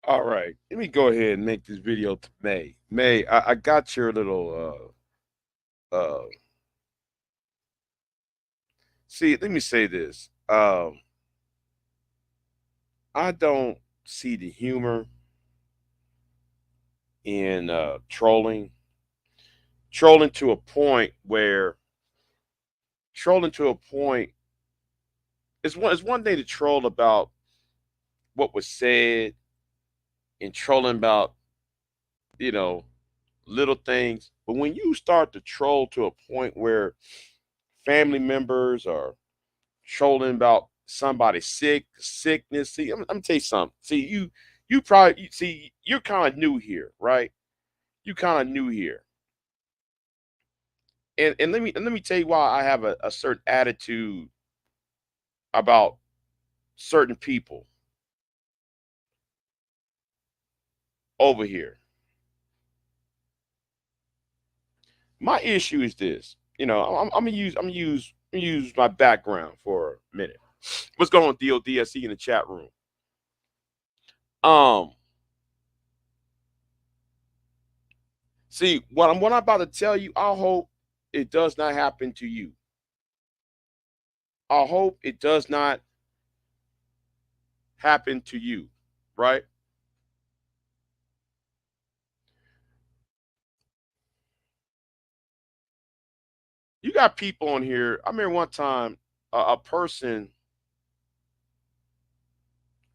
All right, let me go ahead and make this video to May. May, I got your little see, let me say this. I don't see the humor in trolling to a point where trolling to a point it's one thing to troll about what was said and trolling about, you know, little things. But when you start to troll to a point where family members are trolling about somebody sickness. See, I'm gonna tell you something. See, you probably see you're kind of new here, right? You kind of new here, and let me tell you why I have a certain attitude about certain people over here. My issue is this. I'm gonna use my background for a minute. What's going on, DOD? See you in the chat room. Um, See, what I'm about to tell you, I hope it does not happen to you. I hope it does not happen to you, right? You got people on here. I remember one time a person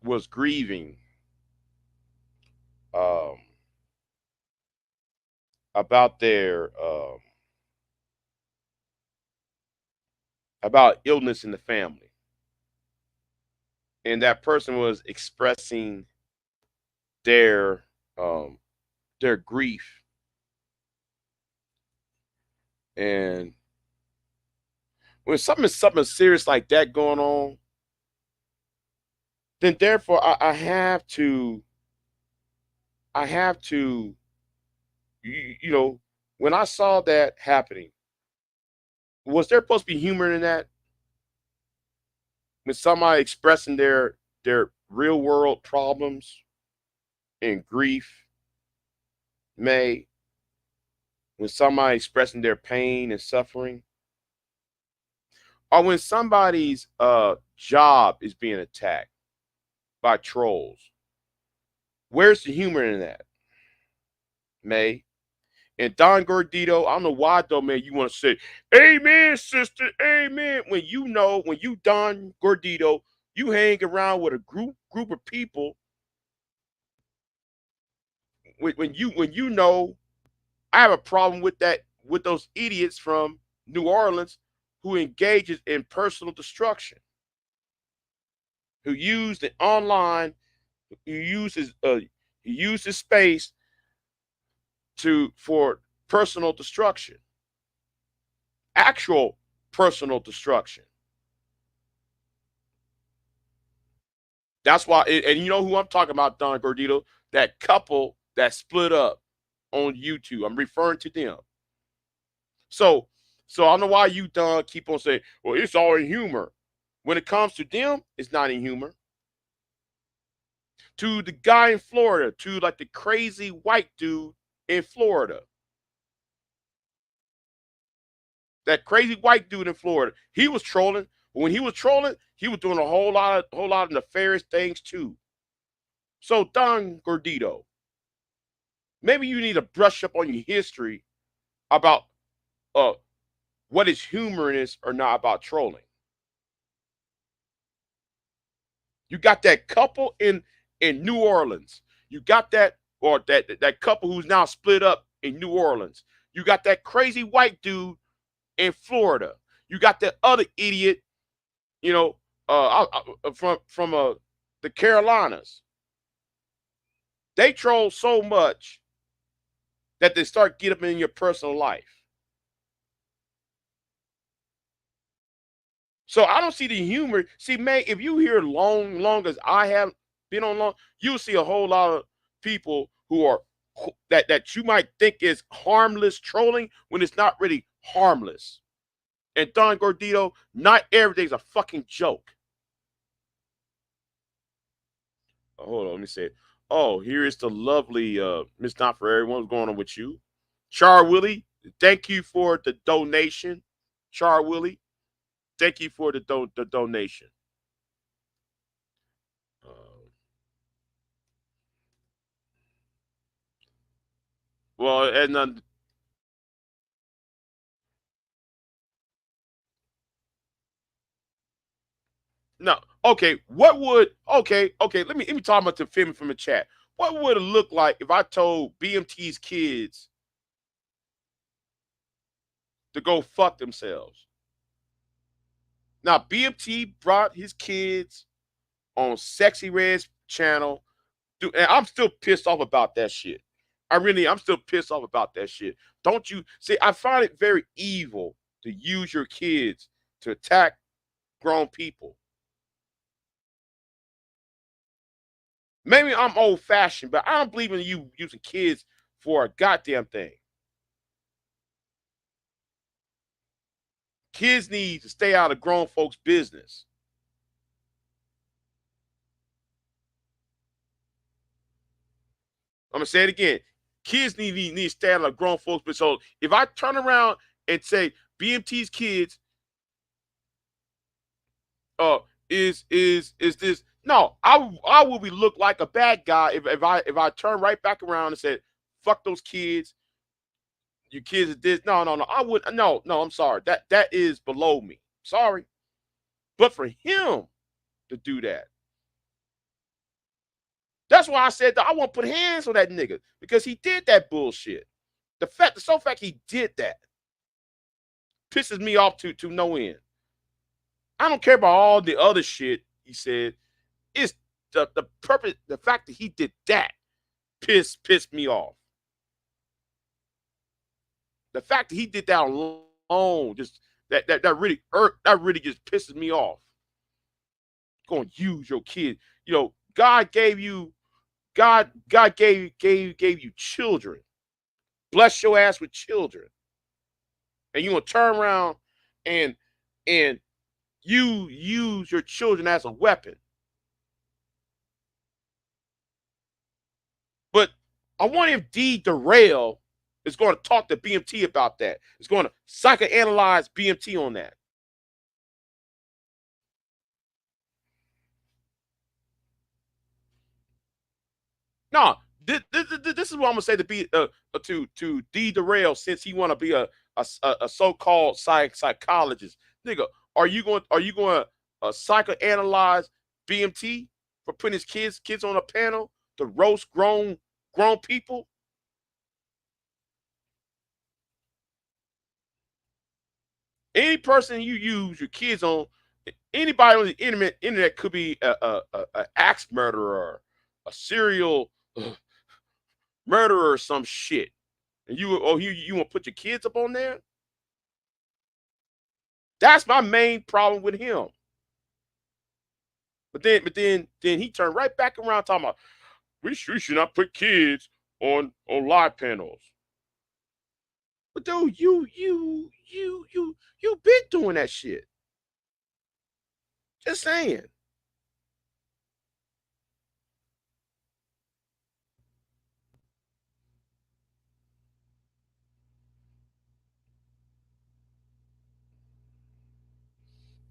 was grieving um, about their about illness in the family, and that person was expressing their um, their grief, and when something serious like that going on, then therefore I have to when I saw that happening, was there supposed to be humor in that? When somebody expressing their real world problems and grief, may when somebody expressing their pain and suffering, or when somebody's job is being attacked by trolls, where's the humor in that, May? And Don Gordito, I don't know why though, man. You want to say, "Amen, sister, amen." When you Don Gordito, you hang around with a group of people. When I have a problem with that with those idiots from New Orleans who engages in personal destruction, who use the online, who uses space to for personal destruction, actual personal destruction. That's why, and you know who I'm talking about, Don Gordito, that couple that split up on YouTube. I'm referring to them. So, so I don't know why you, Don, keep on saying, "Well, it's all in humor." When it comes to them, it's not in humor. To the guy in Florida, to like the crazy white dude in Florida, that crazy white dude in Florida, he was trolling. But when he was trolling, he was doing a whole lot of nefarious things too. So, Don Gordito, maybe you need to brush up on your history about uh what is humorous or not about trolling. You got that couple in New Orleans. You got that couple who's now split up in New Orleans. You got that crazy white dude in Florida. You got that other idiot, you know, from the Carolinas. They troll so much that they start getting up in your personal life. So I don't see the humor. See, man, if you hear long as I have been on long, you'll see a whole lot of people who are that you might think is harmless trolling when it's not really harmless. And Don Gordito, not everything's a fucking joke. Hold on, let me say it. Oh, here is the lovely Miss Not For Everyone. What's going on with you? Char Willie, thank you for the donation. Char Willie, thank you for the donation. Uh, well, and no, okay. What would okay? Let me talk about the film from the chat. What would it look like if I told BMT's kids to go fuck themselves? Now BMT brought his kids on Sexy Red's channel. Dude, and I'm still pissed off about that shit. I'm still pissed off about that shit. Don't you see? I find it very evil to use your kids to attack grown people. Maybe I'm old fashioned, but I don't believe in you using kids for a goddamn thing. Kids need to stay out of grown folks' business. I'm gonna say it again. Kids need to stay out of grown folks' business. So if I turn around and say BMT's kids uh is this no, I will be look like a bad guy if I turn right back around and said, fuck those kids, you kids are this. No, I would no, I'm sorry. That is below me. Sorry. But for him to do that, that's why I said that I want to put hands on that nigga because he did that bullshit. The sole fact he did that pisses me off to no end. I don't care about all the other shit he said. It's the purpose, the fact that he did that pissed me off. The fact that he did that alone, just that really just pisses me off. Going to use your kid. You know, God gave you God gave you children. Bless your ass with children. And you gonna turn around and and you use your children as a weapon. But I want if D Derail is going to talk to BMT about that. It's going to psychoanalyze BMT on that. No, this is what I'm gonna say to be to D Derail since he want to be a so-called psychologist. Nigga, are you going to psychoanalyze BMT for putting his kids on a panel to roast grown people? Any person you use your kids on, anybody on the internet could be a axe murderer, a serial murderer, or some shit. And you want to put your kids up on there? That's my main problem with him. But then he turned right back around talking about we should not put kids on live panels. But dude, you been doing that shit. Just saying.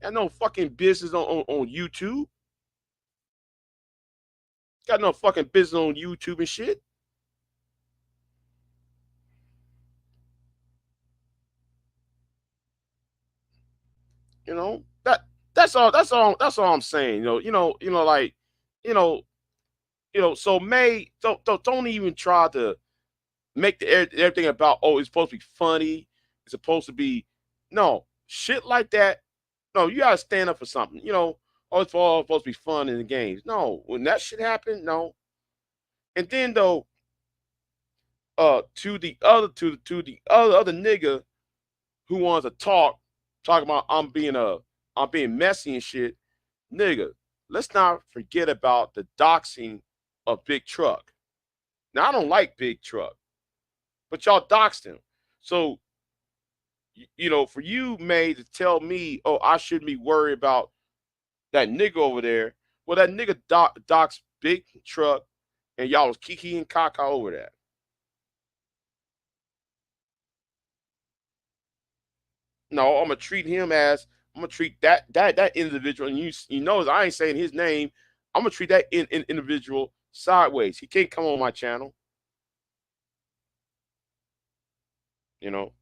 Got no fucking business on YouTube. Got no fucking business on YouTube and shit. You know that's all I'm saying. Like you know So May don't even try to make everything about it's supposed to be funny. It's supposed to be no shit like that. No, you gotta stand up for something. It's all supposed to be fun in the games. No, when that shit happened, no. And then though, to the other nigga who wants to talking about I'm being messy and shit, nigga. Let's not forget about the doxing of Big Truck. Now I don't like Big Truck, but y'all doxed him. So for you, May, to tell me, oh, I shouldn't be worried about that nigga over there. Well, that nigga doxed Big Truck and y'all was kiki and caca over that. No, I'm gonna treat him as I'm gonna treat that individual, and you know I ain't saying his name. I'm gonna treat that individual sideways. He can't come on my channel, you know.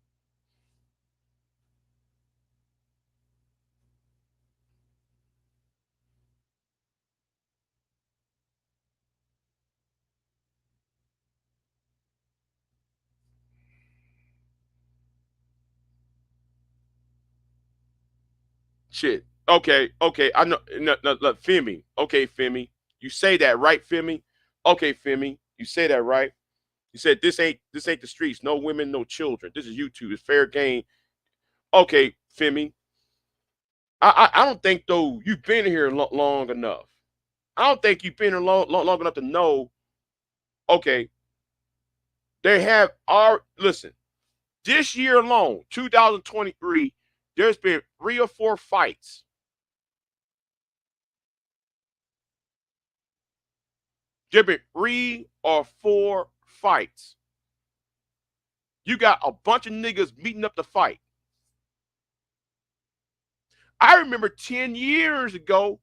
Shit. Okay, okay. I know. No, no, look, Femi. Okay, Femi. You say that right, Femi. Okay, Femi. You say that right. You said this ain't the streets. No women, no children. This is YouTube. It's fair game. Okay, Femi. I don't think though you've been here long enough. I don't think you've been here long enough to know. Okay, they have our listen. This year alone, 2023, there's been 3 or 4 fights. There've been 3 or 4 fights. You got a bunch of niggas meeting up to fight. I remember 10 years ago,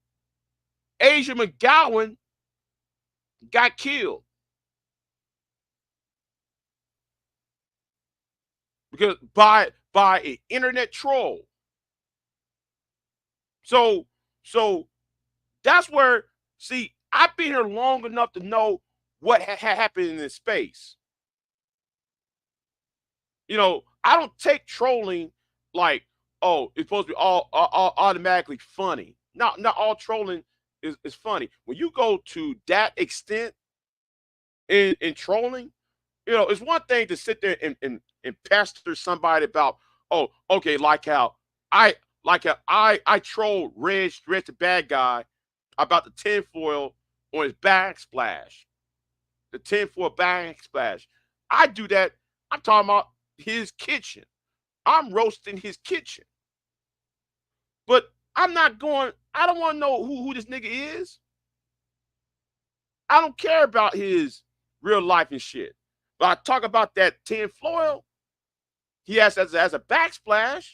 Asia McGowan got killed because by an internet troll. So that's where see I've been here long enough to know what happened in this space. You know, I don't take trolling like, oh, it's supposed to be all automatically funny. Not all trolling is funny. When you go to that extent in trolling, you know, it's one thing to sit there and pester somebody about, oh, okay, I like how I trolled Reg the bad guy about the tinfoil on his backsplash. The tinfoil backsplash. I do that. I'm talking about his kitchen. I'm roasting his kitchen. But I'm not going, I don't want to know who this nigga is. I don't care about his real life and shit. But I talk about that tinfoil he has as a backsplash.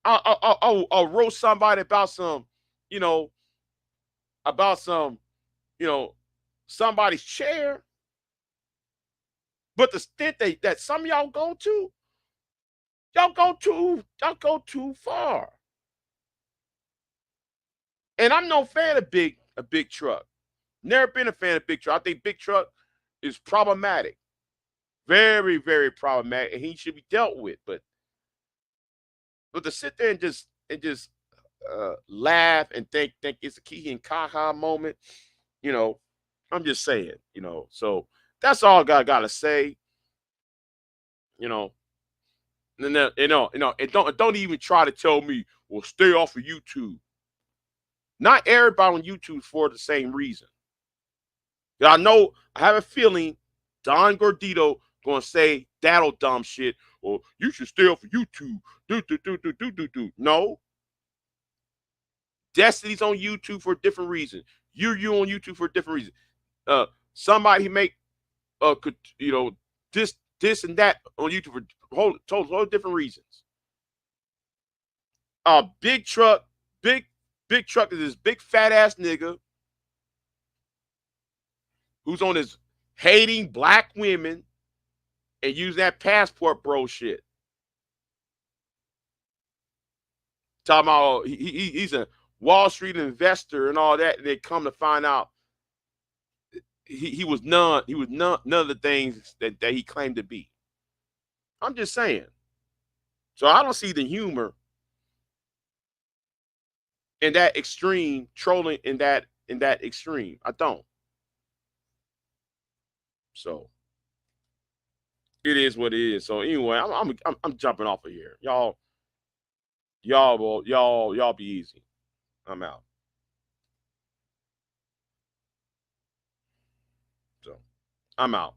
I'll roast somebody about some, you know, about some, you know, somebody's chair. But the stint that some of y'all go too far. And I'm no fan of big truck. Never been a fan of big truck. I think big truck is problematic. Very, very problematic, and he should be dealt with. But to sit there and just laugh and think it's a Kiki and Kaha moment, you know, I'm just saying, you know. So that's all I gotta say, you know. And then, and don't even try to tell me, well, stay off of YouTube. Not everybody on YouTube for the same reason. I know I have a feeling Don Gordito gonna say that'll dumb shit, or you should stay off of YouTube. Do. No. Destiny's on YouTube for a different reason. You on YouTube for a different reason. Somebody make could this and that on YouTube for whole different reasons. Big truck is this big fat ass nigga who's on his hating black women and use that passport bro shit. Talking about he's a Wall Street investor and all that, and they come to find out he was none of the things that he claimed to be. I'm just saying. So I don't see the humor in that extreme trolling in that extreme. I don't. So it is what it is. So anyway, I'm jumping off of here. Y'all be easy. I'm out. So I'm out.